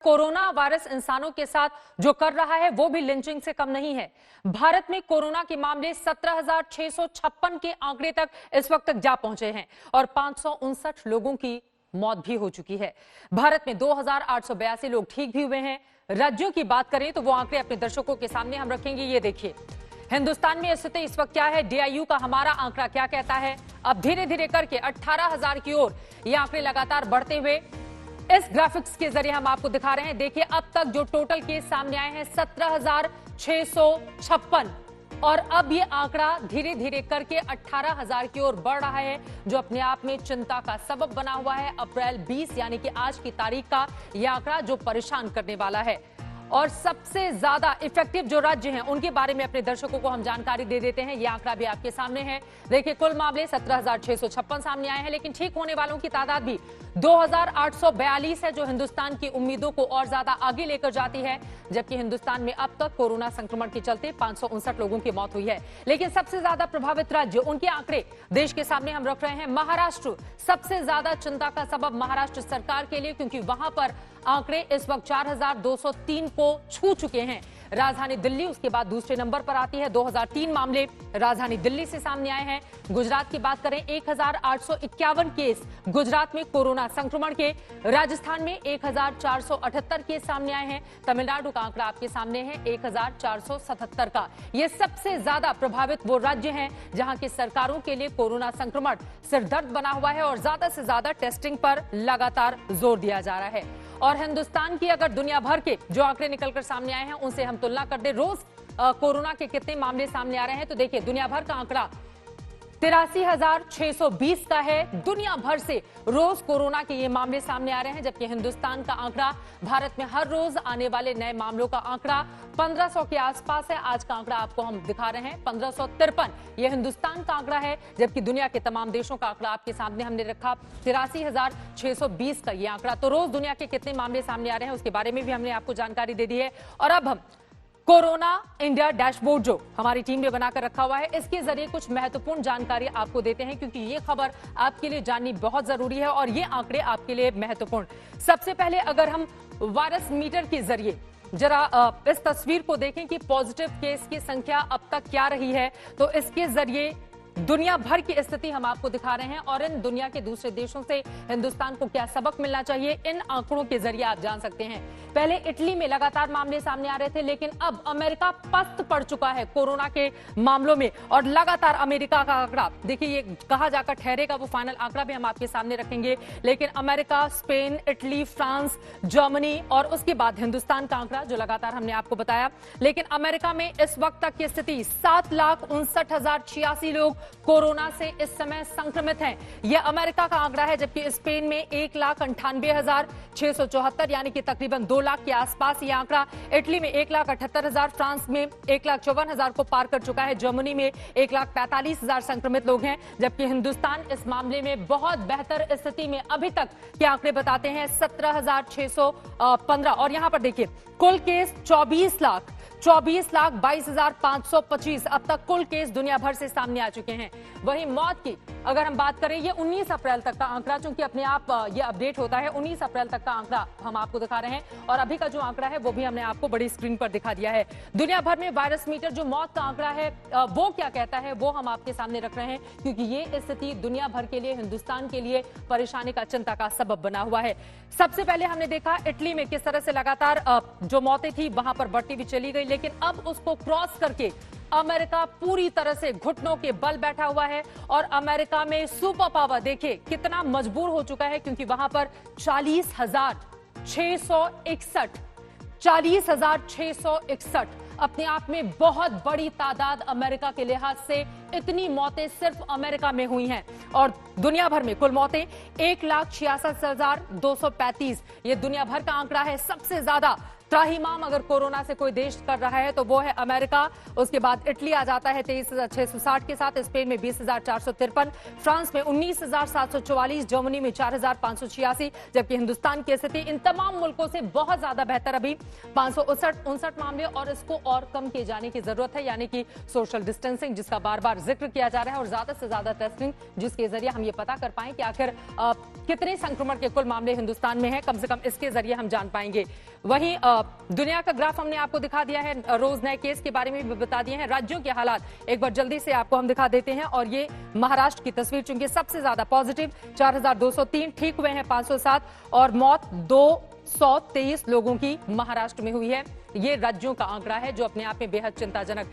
Corona virus इंसानों के साथ जो कर रहा है वो भी लिंचिंग से कम नहीं है। भारत में कोरोना के मामले 17,656 के आंकड़े तक इस वक्त तक जा पहुंचे हैं और 559 लोगों की मौत भी हो चुकी है। भारत में 2,882 लोग ठीक भी हुए हैं। राज्यों की बात करें तो वो आंकड़े अपने दर्शकों के सामने हम रखेंगे। ये देखिए हिंदुस्तान में स्थिति इस वक्त क्या है, डीआईयू का हमारा आंकड़ा क्या कहता है। अब धीरे धीरे करके 18,000 की ओर ये आंकड़े लगातार बढ़ते हुए इस ग्राफिक्स के जरिए हम आपको दिखा रहे हैं। देखिए अब तक जो टोटल केस सामने आए हैं 17,656 और अब ये आंकड़ा धीरे धीरे करके 18,000 की ओर बढ़ रहा है, जो अपने आप में चिंता का सबब बना हुआ है। अप्रैल 20 यानी कि आज की तारीख का यह आंकड़ा जो परेशान करने वाला है। और सबसे ज्यादा इफेक्टिव जो राज्य हैं उनके बारे में अपने दर्शकों को हम जानकारी दे देते हैं। यह आंकड़ा भी आपके सामने है। देखिए कुल मामले 17,656 सामने आए हैं, लेकिन ठीक होने वालों की तादाद भी 2,842 है, जो हिंदुस्तान की उम्मीदों को और ज्यादा आगे लेकर जाती है। जबकि हिंदुस्तान में अब तक कोरोना संक्रमण के चलते 559 लोगों की मौत हुई है। लेकिन सबसे ज्यादा प्रभावित राज्य, उनके आंकड़े देश के सामने हम रख रहे हैं। महाराष्ट्र सबसे ज्यादा चिंता का सबब महाराष्ट्र सरकार के लिए, क्योंकि वहां पर आंकड़े इस वक्त 4,203 को छू चुके हैं। राजधानी दिल्ली उसके बाद दूसरे नंबर पर आती है। 2003 मामले राजधानी दिल्ली से सामने आए हैं। गुजरात की बात करें 1,851 केस गुजरात में कोरोना संक्रमण के। राजस्थान में 1,478 केस सामने आए हैं। तमिलनाडु का आंकड़ा आपके सामने है 1,477 का। ये सबसे ज्यादा प्रभावित वो राज्य हैं जहां की सरकारों के लिए कोरोना संक्रमण सिरदर्द बना हुआ है और ज्यादा से ज्यादा टेस्टिंग पर लगातार जोर दिया जा रहा है। और हिंदुस्तान की अगर दुनिया भर के जो आंकड़े निकलकर सामने आए हैं उनसे हम तुलना कर दे, रोज कोरोना के कितने मामले सामने आ रहे हैं, तो देखिए दुनिया भर का आंकड़ा 83,620 का है। दुनिया भर से रोज कोरोना के ये मामले सामने आ रहे हैं, जबकि हिंदुस्तान का आंकड़ा, भारत में हर रोज आने वाले नए मामलों का आंकड़ा 1,500 के आसपास है। आज का आंकड़ा आपको हम दिखा रहे हैं 1,553, ये हिंदुस्तान का आंकड़ा है। जबकि दुनिया के तमाम देशों का आंकड़ा आपके सामने हमने रखा 83,620 का ये आंकड़ा। तो रोज दुनिया के कितने मामले सामने आ रहे हैं उसके बारे में भी हमने आपको जानकारी दे दी है। और अब हम कोरोना इंडिया डैशबोर्ड जो हमारी टीम ने बनाकर रखा हुआ है, इसके जरिए कुछ महत्वपूर्ण जानकारी आपको देते हैं, क्योंकि ये खबर आपके लिए जाननी बहुत जरूरी है और ये आंकड़े आपके लिए महत्वपूर्ण। सबसे पहले अगर हम वायरस मीटर के जरिए जरा इस तस्वीर को देखें कि पॉजिटिव केस की संख्या अब तक क्या रही है, तो इसके जरिए दुनिया भर की स्थिति हम आपको दिखा रहे हैं और इन दुनिया के दूसरे देशों से हिंदुस्तान को क्या सबक मिलना चाहिए, इन आंकड़ों के जरिए आप जान सकते हैं। पहले इटली में लगातार मामले सामने आ रहे थे, लेकिन अब अमेरिका पस्त पड़ चुका है कोरोना के मामलों में और लगातार अमेरिका का आंकड़ा, देखिए ये कहा जाकर ठहरेगा, वो फाइनल आंकड़ा भी हम आपके सामने रखेंगे। लेकिन America, Spain, Italy, France, Germany और उसके बाद हिंदुस्तान का आंकड़ा जो लगातार हमने आपको बताया। लेकिन अमेरिका में इस वक्त तक की स्थिति 7,59,086 लोग कोरोना से इस समय संक्रमित हैं। यह अमेरिका का आंकड़ा है। जबकि स्पेन में 1,98,674 यानी कि तकरीबन 2 लाख के आसपास यह आंकड़ा। इटली में 1,78,000, फ्रांस में 1,54,000 को पार कर चुका है। जर्मनी में 1,45,000 संक्रमित लोग हैं। जबकि हिंदुस्तान इस मामले में बहुत बेहतर स्थिति में अभी तक के आंकड़े बताते हैं 17,615। और यहां पर देखिए कुल केस 24,22,525 अब तक कुल केस दुनिया भर से सामने आ चुके हैं। वहीं मौत की अगर हम बात करें, ये 19 अप्रैल तक का आंकड़ा, चूंकि अपने आप ये अपडेट होता है, 19 अप्रैल तक का आंकड़ा हम आपको दिखा रहे हैं और अभी का जो आंकड़ा है वो भी हमने आपको बड़ी स्क्रीन पर दिखा दिया है। दुनिया भर में वायरस मीटर जो मौत का आंकड़ा है वो क्या कहता है, वो हम आपके सामने रख रहे हैं, क्योंकि ये स्थिति दुनिया भर के लिए, हिंदुस्तान के लिए परेशानी का, चिंता का सबब बना हुआ है। सबसे पहले हमने देखा इटली में किस तरह से लगातार जो मौतें थी वहां पर बढ़ती भी चली गई, लेकिन अब उसको क्रॉस करके अमेरिका पूरी तरह से घुटनों के बल बैठा हुआ है। और अमेरिका में सुपर पावर देखिए कितना मजबूर हो चुका है, क्योंकि वहां पर 40,661 अपने आप में बहुत बड़ी तादाद अमेरिका के लिहाज से। इतनी मौतें सिर्फ अमेरिका में हुई हैं और दुनिया भर में कुल मौतें 1,66,235, ये दुनिया भर का आंकड़ा है। सबसे ज्यादा त्राहिमाम अगर कोरोना से कोई देश कर रहा है तो वो है अमेरिका। उसके बाद इटली आ जाता है 23,660 के साथ, स्पेन में 20,453, फ्रांस में 19,744, जर्मनी में 4,586, जबकि हिंदुस्तान की स्थिति इन तमाम मुल्कों से बहुत ज्यादा बेहतर, अभी 559 मामले, और इसको और कम किए जाने की जरूरत है, यानी कि सोशल डिस्टेंसिंग जिसका बार बार जिक्र किया जा रहा है, और ज्यादा से ज्यादा टेस्टिंग जिसके जरिए हम ये पता कर पाएं कि आखिर कितने संक्रमण के कुल मामले हिंदुस्तान में हैं, कम से कम इसके जरिए हम जान पाएंगे। वहीं दुनिया का ग्राफ हमने आपको दिखा दिया है, रोज नए केस के बारे में भी बता दिए हैं। राज्यों के हालात एक बार जल्दी से आपको हम दिखा देते हैं, और ये महाराष्ट्र की तस्वीर, चूंकि सबसे ज्यादा पॉजिटिव 4,203, ठीक हुए हैं 507, और मौत 223 लोगों की महाराष्ट्र में हुई है। ये राज्यों का आंकड़ा है जो अपने आप में बेहद चिंताजनक